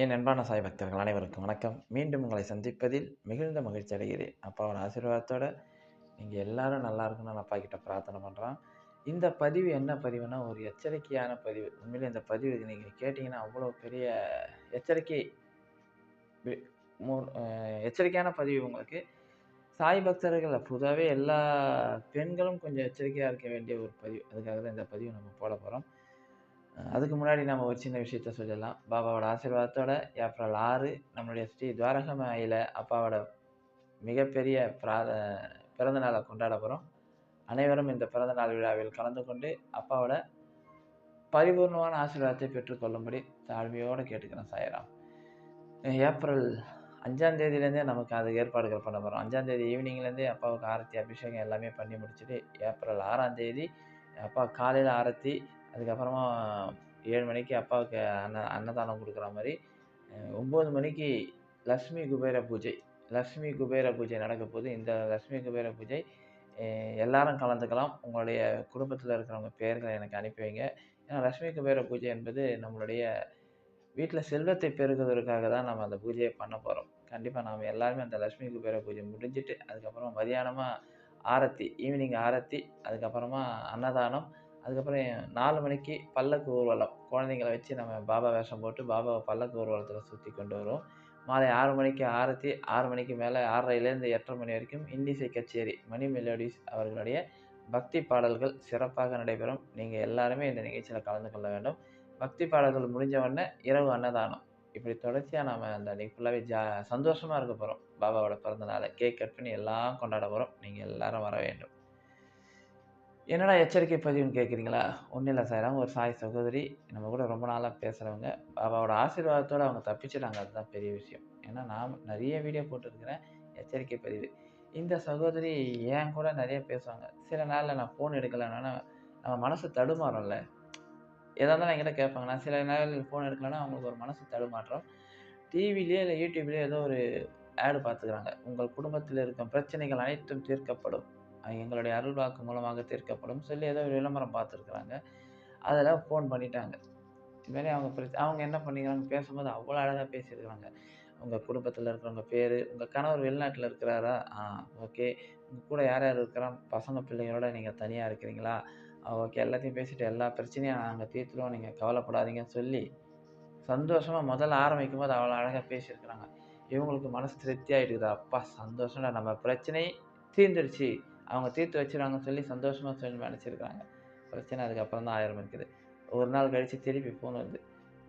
என் அன்பான சாய் பக்தர்கள் அனைவருக்கும் வணக்கம். மீண்டும் உங்களை சந்திப்பதில் மிகுந்த மகிழ்ச்சி அடைகிறேன். அப்பாவோட ஆசீர்வாதத்தோட நீங்க எல்லாரும் நல்லா இருக்கணும்னு நான் அப்பாகிட்ட பிரார்த்தனை பண்றேன். இந்த பதிவு என்ன பதிவுன்னா, ஒரு எச்சரிக்கையான பதிவு. உண்மையிலே இந்த பதிவு நீங்க கேட்டீங்கன்னா, அவ்வளோ பெரிய எச்சரிக்கை வி மு அ எச்சரிக்கையான பதிவு உங்களுக்கு. சாய் பக்தர்கள் பொதுவாவே எல்லா பெண்களும் கொஞ்சம் எச்சரிக்கையா இருக்க வேண்டிய ஒரு பதிவு. அதுக்காக தான் இந்த பதிவு நம்ம போடப் போறோம். அதுக்கு முன்னாடி நம்ம ஒரு சின்ன விஷயத்த சொல்லிடலாம். பாபாவோட ஆசீர்வாதத்தோட ஏப்ரல் 6 நம்மளுடைய ஸ்ரீ துவாரகமாயில அப்பாவோட மிகப்பெரிய பிறந்த நாள கொண்டாட போறோம். அனைவரும் இந்த பிறந்த நாள் விழாவில் கலந்து கொண்டு அப்பாவோட பரிபூர்ணமான ஆசீர்வாதத்தை பெற்றுக்கொள்ளும்படி தாழ்மையோட கேட்டுக்கிறேன் சாய்ராம். ஏப்ரல் 5ஆம் தேதியிலேருந்தே நமக்கு அதுக்கு ஏற்பாடுகள் பண்ண போறோம். 5ஆம் தேதி ஈவினிங்லேருந்தே அப்பாவுக்கு ஆரத்தி, அபிஷேகம் எல்லாமே பண்ணி முடிச்சுட்டு, ஏப்ரல் 6ஆம் தேதி அப்பா காலையில ஆரத்தி, அதுக்கப்புறமா 7 மணிக்கு அப்பாவுக்கு அன்னதானம் குடுக்குற மாரி, 9 மணிக்கு லட்சுமி குபேர பூஜை. லட்சுமி குபேர பூஜை நடக்கப்போது. இந்த லட்சுமி குபேர பூஜை எ எல்லாரும் கலந்துக்கலாம். உங்களுடைய குடும்பத்தில இருக்கிறவங்க பெயர்கள எனக்கு அனுப்பி வைங்க. ஏன்னா லட்சுமி குபேர பூஜை என்பது நம்மளுடைய வீட்ல செல்வத்தை பெருக்குவதற்காக தான் நம்ம அந்த பூஜைய பண்ண போறோம். கண்டிப்பா நாம எல்லாருமே அந்த லட்சுமி குபேர பூஜை முடிஞ்சுட்டு, அதுக்கப்புறம் மதியானமா ஆரத்தி, ஈவினிங் ஆரத்தி, அதுக்கப்புறமா அன்னதானம், அதுக்கப்புறம் 4 மணிக்கு பல்லக்கு ஊர்வலம். குழந்தைங்கள வச்சு நம்ம பாபா வேஷம் போட்டு பாபாவ பல்லக்கு ஊர்வலத்தில சுத்தி கொண்டு வருவோம். மாலை 6 மணிக்கு ஆரத்தி, 6 மணிக்கு மேல 6:30லேருந்து 8:30 மணி வரைக்கும் இன்னிசை கச்சேரி, மணி மெலோடிஸ் அவர்களுடைய பக்தி பாடல்கள் சிறப்பாக நடைபெறும். நீங்க எல்லாருமே இந்த நிகழ்ச்சியில கலந்து கொள்ள வேண்டும். பக்தி பாடல்கள் முடிஞ்ச உடனே இரவு அன்னதானம். இப்படி தொடர்ச்சியா நாம அந்த அன்னைக்கு ஃபுல்லாவே சந்தோஷமா இருக்க போறோம். பாபாவோட பிறந்த நாள கேக் கட் பண்ணி எல்லாம் கொண்டாட போறோம். நீங்க எல்லாரும் வர வேண்டும். என்னடா எச்சரிக்கை பதிவுன்னு கேட்கிறீங்களா? ஒண்ணும் இல்ல சாய்ராம். ஒரு சாய் சகோதரி நம்ம கூட ரொம்ப நாளா பேசுறவங்க. பாபாவோட ஆசீர்வாதத்தோட அவங்க தப்பிச்சுட்டாங்க. அதுதான் பெரிய விஷயம். ஏன்னா நான் நெறைய வீடியோ போட்டிருக்கிறேன். எச்சரிக்கை பதிவு. இந்த சகோதரி என் கூட நெறைய பேசுவாங்க. சில நாள்ல நான் ஃபோன் எடுக்கலன்னா, நம்ம மனசு தடுமாறும்ல. எதா இருந்தாலும் என்கிட்ட கேட்பாங்க. நான் சில நேரங்கள் ஃபோன் எடுக்கலன்னா, அவங்களுக்கு ஒரு மனசு தடுமாற்றம். டிவிலயோ இல்ல YouTubeலயோ ஏதோ ஒரு ஆட் பார்த்துக்கிறாங்க. உங்கள் குடும்பத்தில் இருக்கும் பிரச்சனைகள் அனைத்தும் தீர்க்கப்படும். எங்களுடைய அருள்வாக்கு மூலமாக தீர்க்கப்படும் சொல்லி ஏதோ ஒரு விளம்பரம் பார்த்துருக்குறாங்க. அதில ஃபோன் பண்ணிட்டாங்க. இது மாரி அவங்க என்ன பண்ணிக்கிறாங்க, பேசும்போது அவ்வளோ அழகா பேசியிருக்கிறாங்க. உங்க குடும்பத்தில இருக்கிறவங்க பேரு, உங்க கணவர் வெளிநாட்டில இருக்கிறாரா? ஓகே. உங்க கூட யார் யார் இருக்கிறா? பசங்க, பிள்ளைங்களோட நீங்க தனியா இருக்கிறீங்களா? ஓகே. எல்லாத்தையும் பேசிட்டு எல்லா பிரச்சனையும் நாங்க தீர்த்துருவோம். நீங்க கவலைப்படாதீங்கன்னு சொல்லி, சந்தோஷமா முதல்ல ஆரம்பிக்கும்போது அவ்வளோ அழகா பேசியிருக்கிறாங்க. இவங்களுக்கு மனசு திருப்தி ஆயிட்டுக்குது. அப்பா சந்தோஷம்டா நம்ம பிரச்சனை தீர்ந்துடுச்சு. அவங்க தீர்த்து வச்சுருவாங்கன்னு சொல்லி சந்தோஷமா சொல்லி நெனச்சிருக்காங்க. பிரச்சனை அதுக்கப்புறம் தான் ஆரம்பிக்குது. ஒரு நாள் கழிச்சு திருப்பி ஃபோன் வருது.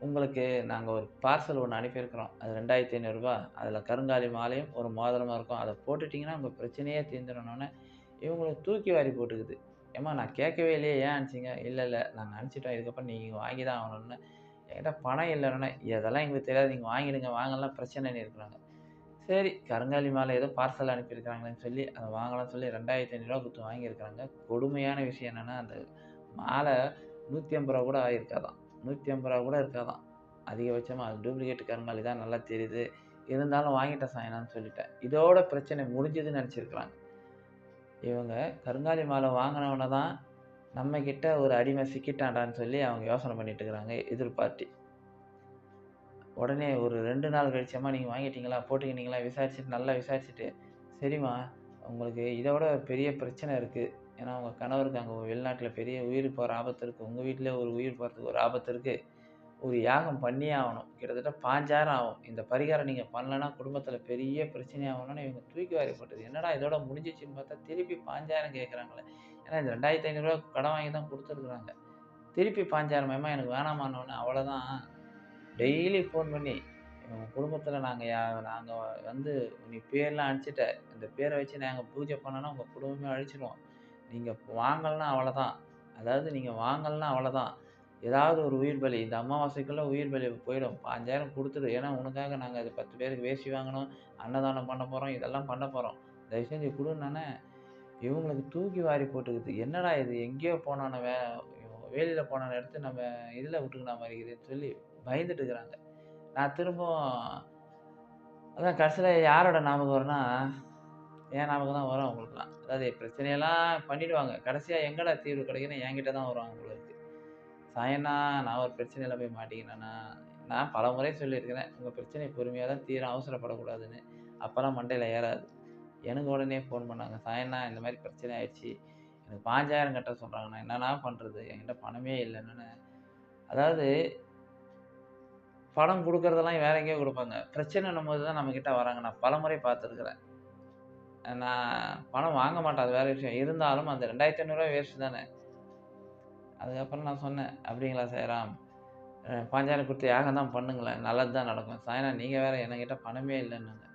உங்களுக்கு நாங்க ஒரு பார்சல் ஒண்ணு அனுப்பியிருக்கிறோம். அது ரூ. 2500 அதில கருங்காலி மாலையும், ஒரு மோதிரமும் இருக்கும். அத போட்டுட்டீங்கன்னா உங்க பிரச்சனையே தீர்ந்துரும்னோனே, இவங்களுக்கு தூக்கி வாரி போட்டுக்குது. ஏம்மா நான் கேட்கவே இல்லையே! ஏன் அனுப்பிச்சீங்க? இல்ல, இல்ல நாங்க அனுப்பிச்சுட்டோம். இதுக்கப்புறம் நீங்க வாங்கி தான் ஆகணும்னு. என்கிட்ட பணம் இல்லன்னோனே, இதெல்லாம் எங்களுக்கு தெரியாது. நீங்க வாங்கிடுங்க. வாங்கலனா பிரச்சனைன்னு இருக்கிறாங்க. சரி கருங்காலி மாலை ஏதோ பார்சல் அனுப்பியிருக்கிறாங்களேன்னு சொல்லி, அத வாங்கலாம்னு சொல்லி ரூ. 2500 குடுத்து வாங்கியிருக்கிறாங்க. கொடுமையான விஷயம் என்னன்னா, அந்த மாலை ரூ. 150 கூட ஆயிருக்காதாம். ரூ. 150 கூட இருக்காதாம். அதிகபட்சமா அது டூப்ளிகேட் கருங்காலி தான் நல்லா தெரியுது. இருந்தாலும் வாங்கிட்டேன் சாயனான்னு சொல்லிட்டேன். இதோட பிரச்சனை முடிஞ்சதுன்னு நெனச்சிருக்கிறாங்க. இவங்க கருங்காலி மாலை வாங்குனவன தான் நம்மகிட்ட ஒரு அடிமை சிக்கிட்டான்டான்னு சொல்லி அவங்க யோசனை பண்ணிட்டு இருக்கிறாங்க எதிர் பார்ட்டி. உடனே ஒரு 2 நாள் கழிச்சு, "அம்மா நீங்க வாங்கிட்டீங்களா? போட்டுக்கினீங்களா?" விசாரிச்சுட்டு நல்லா விசாரிச்சுட்டு, "சரிம்மா, உங்களுக்கு இத விட பெரிய பிரச்சனை இருக்கு. ஏன்னா உங்க கணவருக்கு அங்க வெளிநாட்டுல பெரிய உயிர் போற ஆபத்து இருக்கு. உங்க வீட்லயே ஒரு உயிர் போறதுக்கு ஒரு ஆபத்து இருக்கு. ஒரு யாகம் பண்ணியே ஆவணும். கிட்டத்தட்ட 5,000 ஆகும். இந்த பரிகாரம் நீங்க பண்ணலன்னா குடும்பத்தில பெரிய பிரச்சனை ஆகும்னோனே இவங்க தூக்கி வாரி போட்டது. என்னடா இதோட முடிஞ்சிச்சுன்னு பார்த்தா, திருப்பி 5,000 கேட்குறாங்களே! ஏன்னா இந்த ரூ. 2,500 கடன் வாங்கி தான் குடுத்துருக்காங்க. திருப்பி 5,000 ஏம்மா எனக்கு வேணாம்மான்னோனே, அவ்வளோதான். டெய்லி ஃபோன் பண்ணி, உங்க குடும்பத்தில நாங்க வந்து நீ பேர்லாம் அழிச்சுட்ட. இந்த பேர வச்சு நாங்க பூஜை பண்ணோம்னா, உங்க குடும்பமே அழிச்சுருவோம். நீங்க வாங்கலன்னா அவ்வளதான். அதாவது நீங்க வாங்கலன்னா அவ்வளதான். ஏதாவது ஒரு உயிர் பலி இந்த அமாவாசைக்குள்ள உயிர் பலி போயிடும். 5,000 குடுத்துடு. ஏன்னா உனக்காக நாங்க அது 10 பேருக்கு வேஷ்டி வாங்கணும், அன்னதானம் பண்ண போறோம், இதெல்லாம் பண்ண போறோம். தயவு செஞ்சு குடுன்னோனே, இவங்களுக்கு தூக்கி வாரி போட்டுக்குது. என்னடா இது எங்கேயோ போனவன வேலியில போனவன எடுத்து நம்ம இதுல விட்டுக்கின மாரி இருக்குதேன்னு சொல்லி பயந்துட்டு இருக்கிறாங்க. நான் திரும்பவும் அதான் கடைசியில யாரோட ஞாபகம் வரும்னா, என் ஞாபகம் தான் வரும் அவங்களுக்கெல்லாம். அதாவது பிரச்சனையெல்லாம் பண்ணிடுவாங்க. கடைசியா எங்கடா தீர்வு கிடைக்கும்னு என்கிட்ட தான் வருவாங்க போல இருக்கு. சாயண்ணா நான் ஒரு பிரச்சனையில போய் மாட்டிக்கினேண்ணா, நான் பல முறை சொல்லியிருக்கிறேன், உங்கள் பிரச்சனை பொறுமையாக தான் தீரும், அவசரப்படக்கூடாதுன்னு. அப்போல்லாம் மண்டையில் ஏறாது. எனக்கு உடனே ஃபோன் பண்ணாங்க, சாயண்ணா இந்த மாதிரி பிரச்சனை ஆயிடுச்சு, எனக்கு 5000 கட்ட சொல்கிறாங்க, நான் என்னண்ணா பண்ணுறது, என்கிட்ட பணமே இல்லைன்னு. அதாவது பணம் கொடுக்குறதெல்லாம் வேற எங்கேயோ கொடுப்பாங்க, பிரச்சனைன்னும் போது தான் நம்மக்கிட்ட வராங்க. நான் பல முறை பார்த்துருக்குறேன். நான் பணம் வாங்க மாட்டேன், அது வேற விஷயம். இருந்தாலும் அந்த 2500 வேஸ்ட் தானே. அதுக்கப்புறம் நான் சொன்னேன், அப்படிங்களா சாய்ராம், 5000 கொடுத்து யாகம் தான் பண்ணுங்களேன், நல்லது தான் நடக்கும். சாய்னா நீங்கள் வேற என்கிட்ட பணமே இல்லைன்னாங்க.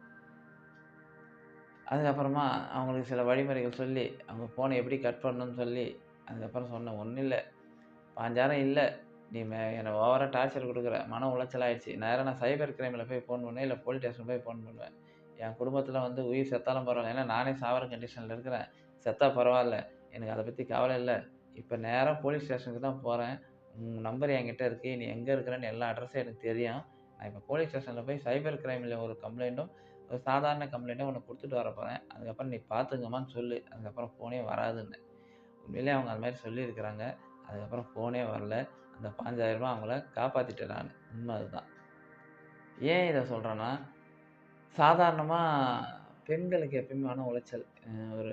அதுக்கப்புறமா அவங்களுக்கு சில வழிமுறைகள் சொல்லி, அவங்க ஃபோனை எப்படி கட் பண்ணணும்னு சொல்லி, அதுக்கப்புறம் சொன்னேன், ஒன்றும் இல்லை, 5000 இல்லை, நீ என்னை ஓவராக டார்ச்சர் கொடுக்குற, மன உளைச்சல் ஆயிடுச்சு. நேராக நான் சைபர் கிரைமில் போய் ஃபோன் பண்ணுவேன், இல்லை போலீஸ் ஸ்டேஷன் போய் ஃபோன் பண்ணுவேன். என் குடும்பத்தில் வந்து உயிர் செத்தாலும் பரவாயில்ல, ஏன்னா நானே சாவர கண்டிஷனில் இருக்கிறேன். செத்தா பரவாயில்ல, எனக்கு அதை பற்றி கவலை இல்லை. இப்போ நேராக போலீஸ் ஸ்டேஷனுக்கு தான் போகிறேன். உன் நம்பர் என்கிட்ட இருக்குது, நீ எங்கே இருக்கிறேன்னு எல்லா அட்ரஸும் எனக்கு தெரியும். நான் இப்போ போலீஸ் ஸ்டேஷனில் போய் சைபர் கிரைமில் ஒரு கம்ப்ளைண்ட்டும், ஒரு சாதாரண கம்ப்ளைண்ட்டும் உனக்கு கொடுத்துட்டு வர போகிறேன். அதுக்கப்புறம் நீ பார்த்துங்கம்மான்னு சொல்லு. அதுக்கப்புறம் ஃபோனே வராதுன்னு. உண்மையிலே அவங்க அது மாதிரி சொல்லியிருக்கிறாங்க. அதுக்கப்புறம் ஃபோனே வரல. அந்த 5000 அவங்கள காப்பாற்றிட்டேன் நான். உண்மை அதுதான். ஏன் இதை சொல்கிறேன்னா, சாதாரணமாக பெண்களுக்கு எப்பயுமே மன உளைச்சல் ஒரு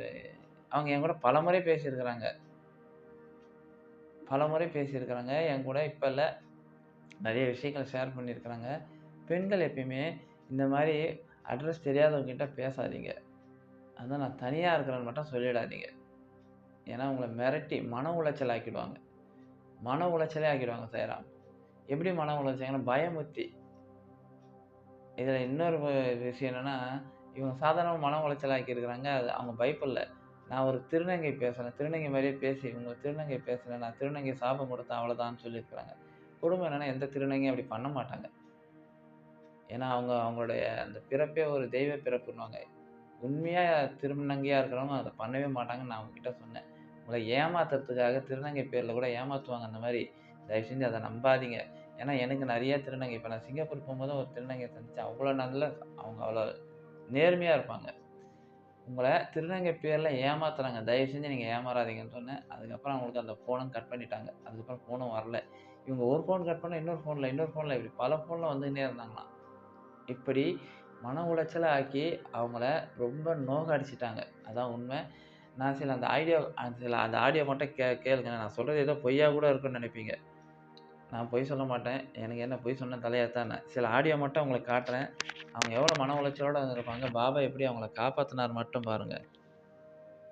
அவங்க என் கூட பலமுறை பேசியிருக்கிறாங்க. என் கூட இப்போ இல்லை, நிறைய விஷயங்கள் ஷேர் பண்ணியிருக்கிறாங்க. பெண்கள் எப்பயுமே இந்த மாதிரி அட்ரஸ் தெரியாதவங்ககிட்ட பேசாதீங்க. அதான் நான் தனியாக இருக்கிறேன்னு மட்டும் சொல்லிடாதீங்க. ஏன்னா உங்களை மிரட்டி மன உளைச்சல் ஆக்கிடுவாங்க. மன உளைச்சலே ஆக்கிடுவாங்க சாய்ராம். எப்படி மன உளைச்சல்னா பயமுறுத்தி. இதில் இன்னொரு விஷயம் என்னென்னா, இவங்க சாதாரண மன உளைச்சல் ஆக்கியிருக்கிறாங்க. அது அவங்க பயப்படல. நான் ஒரு திருநங்கை பேசுகிறேன், திருநங்கை மாதிரியே பேசி உங்கள் திருநங்கை பேசுகிறேன், நான் திருநங்கை சாபம் கொடுத்தேன் அவ்வளோதான்னு சொல்லியிருக்கிறாங்க. குடும்பம் என்னென்னா எந்த திருநங்கையும் அப்படி பண்ண மாட்டாங்க. ஏன்னா அவங்களுடைய அந்த பிறப்பே ஒரு தெய்வ பிறப்புன்னுவாங்க. உண்மையாக திருநங்கையாக இருக்கிறவங்க அதை பண்ணவே மாட்டாங்கன்னு நான் அவங்ககிட்ட சொன்னேன். உங்களை ஏமாத்துறதுக்காக திருநங்கை பேரில் கூட ஏமாற்றுவாங்க. அந்த மாதிரி தயவு செஞ்சு அதை நம்பாதீங்க. ஏன்னா எனக்கு நிறைய திருநங்கை, இப்போ நான் சிங்கப்பூர் போகும்போது ஒரு திருநங்கையை சந்தித்தேன். அவங்க அவ்வளோ நேர்மையாக இருப்பாங்க. உங்களை திருநங்கை பேரில் ஏமாத்துறாங்க, தயவு செஞ்சு நீங்கள் ஏமாறாதீங்கன்னு சொன்னேன். அதுக்கப்புறம் அவங்களுக்கு அந்த ஃபோனும் கட் பண்ணிட்டாங்க. அதுக்கப்புறம் ஃபோனும் வரல. இவங்க ஒரு ஃபோன் கட் பண்ணால் இன்னொரு ஃபோனில் இப்படி பல ஃபோனில் வந்துக்கிட்டே இருந்தாங்களாம். இப்படி மன உளைச்சலை ஆக்கி அவங்கள ரொம்ப நோகடிச்சிட்டாங்க. அதான் உண்மை. நான் அந்த ஆடியோ மட்டும் கேளுங்க. நான் சொல்கிறது ஏதோ பொய்யா கூட இருக்குன்னு நினைப்பீங்க. நான் பொய் சொல்ல மாட்டேன். எனக்கு என்ன பொய் சொன்ன தலையெழுத்தானே. சில ஆடியோ மட்டும் உங்களுக்கு காட்டுறேன். அவங்க எவ்வளோ மன உளைச்சலோடு இருந்திருப்பாங்க. பாபா எப்படி அவங்கள காப்பாற்றினார் மட்டும் பாருங்கள்.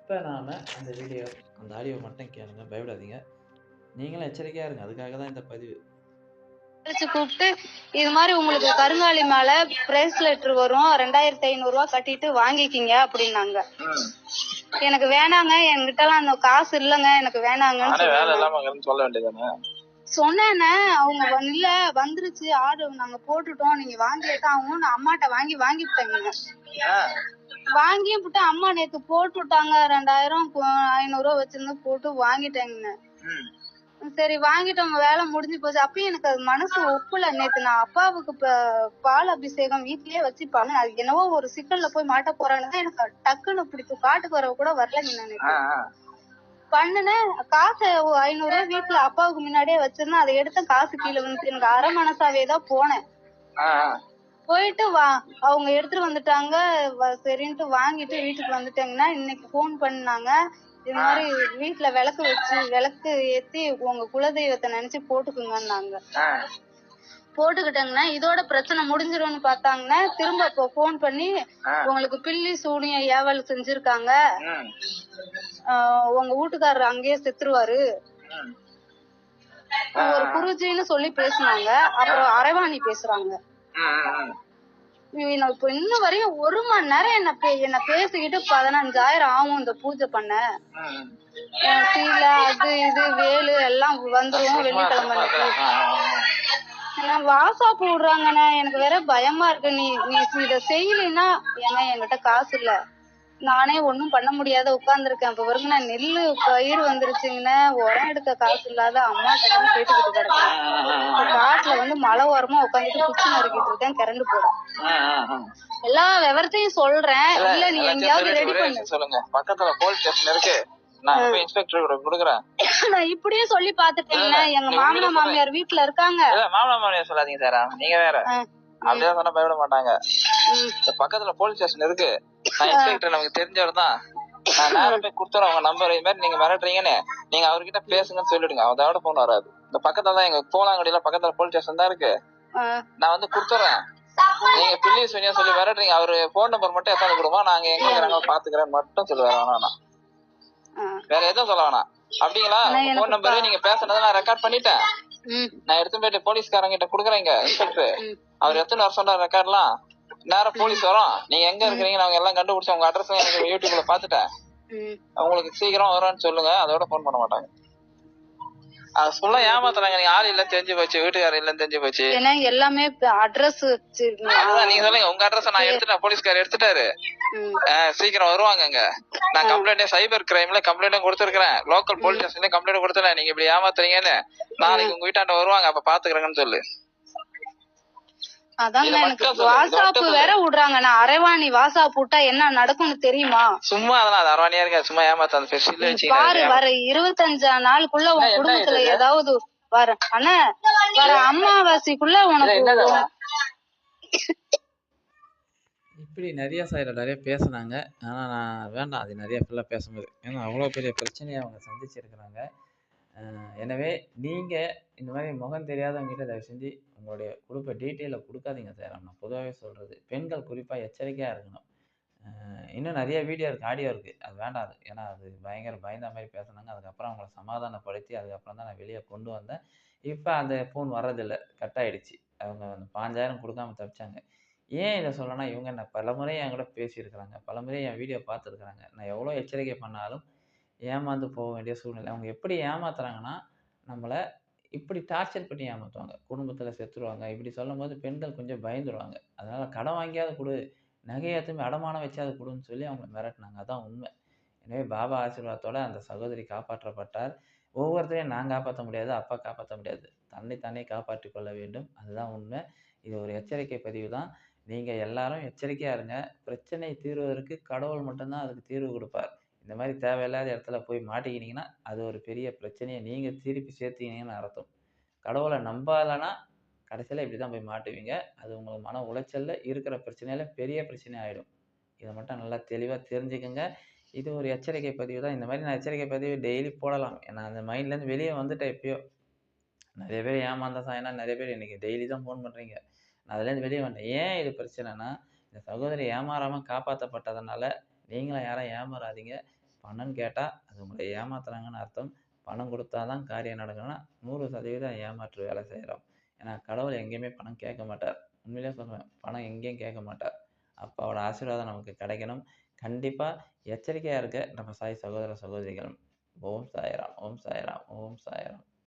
இப்போ நாம் அந்த ஆடியோ மட்டும் கேளுங்க, பயப்படாதீங்க. நீங்களும் எச்சரிக்கையாக இருங்க. அதுக்காக தான் இந்த பதிவு. கூப்பிட்டு இது மாதிரி உங்களுக்கு கருங்காலி மாலை பிரேஸ்லெட் வரும், 2500 ரூபா கட்டிட்டு வாங்கிக்கிங்க அப்படின்னாங்க. எனக்கு வேணாங்க, என்கிட்ட எல்லாம் அந்த காசு இல்லங்க, எனக்கு வேணாங்கன்னு சொல்ல வேண்டியதானே. சொன்னேன்னு அவங்க இல்ல வந்துருச்சு ஆர்டர், நாங்க போட்டுட்டோம், நீங்க வாங்கிட்டா ஆகும். நான் அம்மாட்ட வாங்கிவிட்டேங்க. வாங்கி விட்டு அம்மா நேத்து போட்டு விட்டாங்க, 2500 ரூபா வச்சிருந்து போட்டு வாங்கிட்டேங்க. சரி வாங்கிட்டவங்க, வேலை முடிஞ்சு போச்சு. அப்பயும் எனக்கு அது மனசு ஒப்புல. நேத்து நான் அப்பாவுக்கு பால் அபிஷேகம் வீட்லயே வச்சுப்பாங்க, அது என்னவோ ஒரு சிக்கல்ல போய் மாட்ட போறான்னு எனக்கு டக்குன்னு பிடிக்கும். காட்டுக்கு வர கூட வரலங்க. நான் பண்ணுனேன், காசு 500 ரூபாய் வீட்டுல அப்பாவுக்கு முன்னாடியே வச்சிருந்தேன். அதை எடுத்த காசு கீழே வந்து எனக்கு அரை மனசாவே தான் போனேன். போயிட்டு அவங்க எடுத்துட்டு வந்துட்டாங்க. சரின்ட்டு வாங்கிட்டு வீட்டுக்கு வந்துட்டாங்கன்னா, இன்னைக்கு போன் பண்ணாங்க, இது மாதிரி வீட்டுல விளக்கு ஏத்தி உங்க குலதெய்வத்தை நினைச்சு போட்டுக்குங்கன்னாங்க. போட்டுக்கிட்டாங்கன்னா இதோட பிரச்சனை முடிஞ்சிரும்னு பார்த்தாங்கன்னா, திரும்ப இப்போ போன் பண்ணி உங்களுக்கு பில்லி சூனியம் ஏவல் செஞ்சிருக்காங்க, உங்க வீட்டுக்காரர் அங்கேயே செத்துருவாரு, ஒரு குருஜின்னு சொல்லி பேசினாங்க. அப்புறம் அரவாணி பேசுறாங்க. இப்ப இன்னும் வரையும் 1 மணி நேரம் என்ன பேசிக்கிட்டு 15000 ஆகும் இந்த பூஜை பண்ண. சீலை அது இது வேலு எல்லாம் வந்துரும் வெள்ளிக்கிழமை. வாட்ஸ்அப் விடுறாங்கண்ணே, எனக்கு வேற பயமா இருக்கு. நீ இத செய்யலைன்னா, ஏங்க என்கிட்ட காசு இல்ல, நானே ஒண்ணும் பண்ண முடியாத உட்கார்ந்துருக்கேன். இப்ப வருங்கண்ணா நெல்லு பயிர் வந்துருச்சுங்கண்ணே, உரம் எடுக்க காசு இல்லாத அம்மாட்ட தான் கேட்டுக்கிட்டு கிடக்கேன். காட்டுல மழை ஓரமா உட்காந்துட்டு குச்சி நறுக்கிட்டு இருக்கேன், கரண்ட் போட. எல்லா விவரத்தையும் சொல்றேன். இல்ல நீ எங்கேயாவது ரெடி பண்ணு. சொல்லுங்க. பக்கத்துல போலீஸ் ஸ்டேஷன் இருக்கு, நான் போய் இன்ஸ்பெக்டர் கூட கொடுக்குறேன். நான் இப்படியே சொல்லி பாத்துட்டேங்கண்ணா. எங்க மாமனார் மாமியார் வீட்டுல இருக்காங்க. மாமனார் மாமியார் சொல்லாதீங்க சார், நீங்க வேற. அப்படியே சொன்னா பயப்பட மாட்டாங்க. இந்த பக்கத்துல போலீஸ் ஸ்டேஷன் இருக்கு. நான் இன்ஸ்பெக்டர், நமக்கு தெரிஞ்சவர் தான். நான் நேரம் போய் கொடுத்துறேன் உங்க நம்பர். இது மாதிரி நீங்க மிரட்டுறீங்கன்னு நீங்க அவர்கிட்ட பேசுங்கன்னு சொல்லிடுங்க. அதோட போன் வராது. இந்த பக்கத்துல தான் எங்க போலாங்கடியில பக்கத்துல போலீஸ் ஸ்டேஷன் தான் இருக்கு. நான் வந்து கொடுத்துறேன். நீங்க பிள்ளைஸ் வேணியா சொல்லி மிரட்டுறீங்க. அவரு போன் நம்பர் மட்டும் எத்தாந்து கொடுமா, நாங்க எங்க இருக்கிறாங்க பாத்துக்கிறேன்னு மட்டும் சொல்லுவேன். வேணாம், வேற எதுவும் சொல்ல வேணாம். அப்படிங்களா? போன் நம்பரு நீங்க பேசுனதை நான் ரெக்கார்ட் பண்ணிட்டேன். நான் எடுத்து போயிட்டு போலீஸ்காரங்க கிட்ட குடுக்குறேங்க. இன்ஸ்பெக்டர் அவர் எத்தனை வருஷம் சொல்ற ரெக்கார்ட்லாம் நேரம் போலீஸ் வரும். நீங்க எங்க இருக்கிறீங்க நாங்க எல்லாம் கண்டுபிடிச்சு உங்க அட்ரஸ் எனக்கு யூடியூப்ல பாத்துட்டேன். உங்களுக்கு சீக்கிரம் வரும்னு சொல்லுங்க. அதோட போன் பண்ண மாட்டாங்க. அது ஃபுல்லா ஏமாத்துறாங்க. நீங்க ஆள் இல்ல தெரிஞ்சு போச்சு, வீட்டுக்காரர் இல்ல தெரிஞ்சு போச்சு. ஏன்னா எல்லாமே அட்ரஸ் அதான் நீங்க சொல்லுங்க உங்க அட்ரஸ். நான் எடுத்துட்டேன், போலீஸ்காரர் எடுத்துட்டாரு. சீக்கிரம் வருவாங்க. நான் கம்ப்ளைண்ட் சைபர் கிரைம்ல கம்ப்ளைண்ட் கொடுத்துருக்கேன். லோக்கல் போலீஸ் ஸ்டேஷன்ல கம்ப்ளைண்ட் கொடுத்துறேன். நீங்க இப்படி ஏமாத்துறீங்கன்னு நாளைக்கு உங்க வீட்டாண்ட வருவாங்க. அப்ப பாத்துக்கிறேங்கன்னு சொல்லு. அதாங்க எனக்கு வாட்ஸ்அப் வேற விடுறாங்க. நான் அரவாணி வாட்ஸ்அப் விட்டா என்ன நடக்கும்னு தெரியுமா? சும்மா அதெல்லாம் அரவாணியா இருக்க, சும்மா ஏமாத்த பாரு. வர 25 நாளுக்குள்ள உன் குடும்பத்துல ஏதாவது வர அண்ணா வர அமாவாசைக்குள்ள உனக்கு இப்படி நிறைய சைடில் நிறைய பேசுனாங்க. ஆனால் நான் வேண்டாம், அது நிறைய ஃபுல்லாக பேசும்போது. ஏன்னா அவ்வளோ பெரிய பிரச்சனையை அவங்க சந்திச்சிருக்கிறாங்க. எனவே நீங்கள் இந்த மாதிரி முகம் தெரியாதவங்ககிட்ட தயவு செஞ்சு உங்களுடைய குடும்ப டீட்டெயிலை கொடுக்காதீங்க சார். நான் பொதுவாகவே சொல்கிறது, பெண்கள் குறிப்பாக எச்சரிக்கையாக இருக்கணும். இன்னும் நிறைய வீடியோ இருக்குது, ஆடியோ இருக்குது. அது வேண்டாம். அது ஏன்னா அது பயங்கர பயந்த மாதிரி பேசுனாங்க. அதுக்கப்புறம் அவங்கள சமாதானப்படுத்தி அதுக்கப்புறம் தான் நான் வெளியே கொண்டு வந்தேன். இப்போ அந்த ஃபோன் வர்றதில்லை, கட் ஆகிடுச்சு. அவங்க அந்த 5000 கொடுக்காம தப்பிச்சாங்க. ஏன் இதை சொல்லணும்னா, இவங்க என்ன பலமுறை என் கூட பேசியிருக்கிறாங்க, பலமுறை என் வீடியோ பார்த்துருக்குறாங்க. நான் எவ்வளோ எச்சரிக்கை பண்ணாலும் ஏமாந்து போக வேண்டிய சூழ்நிலை. அவங்க எப்படி ஏமாத்துறாங்கன்னா, நம்மளை இப்படி டார்ச்சர் பண்ணி ஏமாற்றுவாங்க. குடும்பத்தில் செத்துருவாங்க. இப்படி சொல்லும்போது பெண்கள் கொஞ்சம் பயந்துருவாங்க. அதனால் கடன் வாங்கியாவது கொடு, நகையை எடுத்துமே அடமானம் வச்சாவது கொடுன்னு சொல்லி அவங்கள மிரட்டினாங்க. அதான் உண்மை. எனவே பாபா ஆசீர்வாதத்தோட அந்த சகோதரி காப்பாற்றப்பட்டார். ஒவ்வொருத்தரையும் நான் காப்பாற்ற முடியாது, அப்பா காப்பாற்ற முடியாது. தன்னை தானே காப்பாற்றிக் கொள்ள வேண்டும். அதுதான் உண்மை. இது ஒரு எச்சரிக்கை பதிவு தான். நீங்கள் எல்லாரும் எச்சரிக்கையாக இருங்க. பிரச்சனை தீர்வதற்கு கடவுள் மட்டும்தான் அதுக்கு தீர்வு கொடுப்பார். இந்த மாதிரி தேவையில்லாத இடத்துல போய் மாட்டிக்கினீங்கன்னா அது ஒரு பெரிய பிரச்சனையை நீங்கள் திருப்பி சேர்த்துக்கினீங்கன்னு அர்த்தம். கடவுளை நம்பாதனா கடைசியில் இப்படி தான் போய் மாட்டுவீங்க. அது உங்களுக்கு மன உளைச்சலில் இருக்கிற பிரச்சனையில பெரிய பிரச்சனை ஆகிடும். இதை மட்டும் நல்லா தெளிவாக தெரிஞ்சுக்கோங்க. இது ஒரு எச்சரிக்கை பதிவு தான். இந்த மாதிரி நான் எச்சரிக்கை பதிவு டெய்லி போடலாம். ஏன்னா அந்த மைண்ட்லேருந்து வெளியே வந்துட்டேன். எப்பயோ நிறைய பேர் ஏமாந்தா ஏன்னா நிறைய பேர் இன்றைக்கி டெய்லி தான் ஃபோன் பண்ணுறீங்க. நான் அதுலேருந்து வெளியே வந்துட்டேன். ஏன் இது பிரச்சனைனா, இந்த சகோதரி ஏமாறாமல் காப்பாற்றப்பட்டதுனால நீங்களும் யாரும் ஏமாறாதீங்க. பணம்னு கேட்டால் அது உங்களை ஏமாத்துறாங்கன்னு அர்த்தம். பணம் கொடுத்தா தான் காரியம் நடக்கணும்னா 100% ஏமாற்று வேலை செய்கிறோம். ஏன்னா கடவுள் எங்கேயுமே பணம் கேட்க மாட்டார். உண்மையிலே சொல்லுவேன், பணம் எங்கேயும் கேட்க மாட்டார். அப்பாவோட ஆசீர்வாதம் நமக்கு கிடைக்கணும். கண்டிப்பாக எச்சரிக்கையாக இருக்க நம்ம சாய் சகோதர சகோதரிகள். ஓம் சாய்ராம், ஓம் சாய்ராம், ஓம் சாய்ராம்.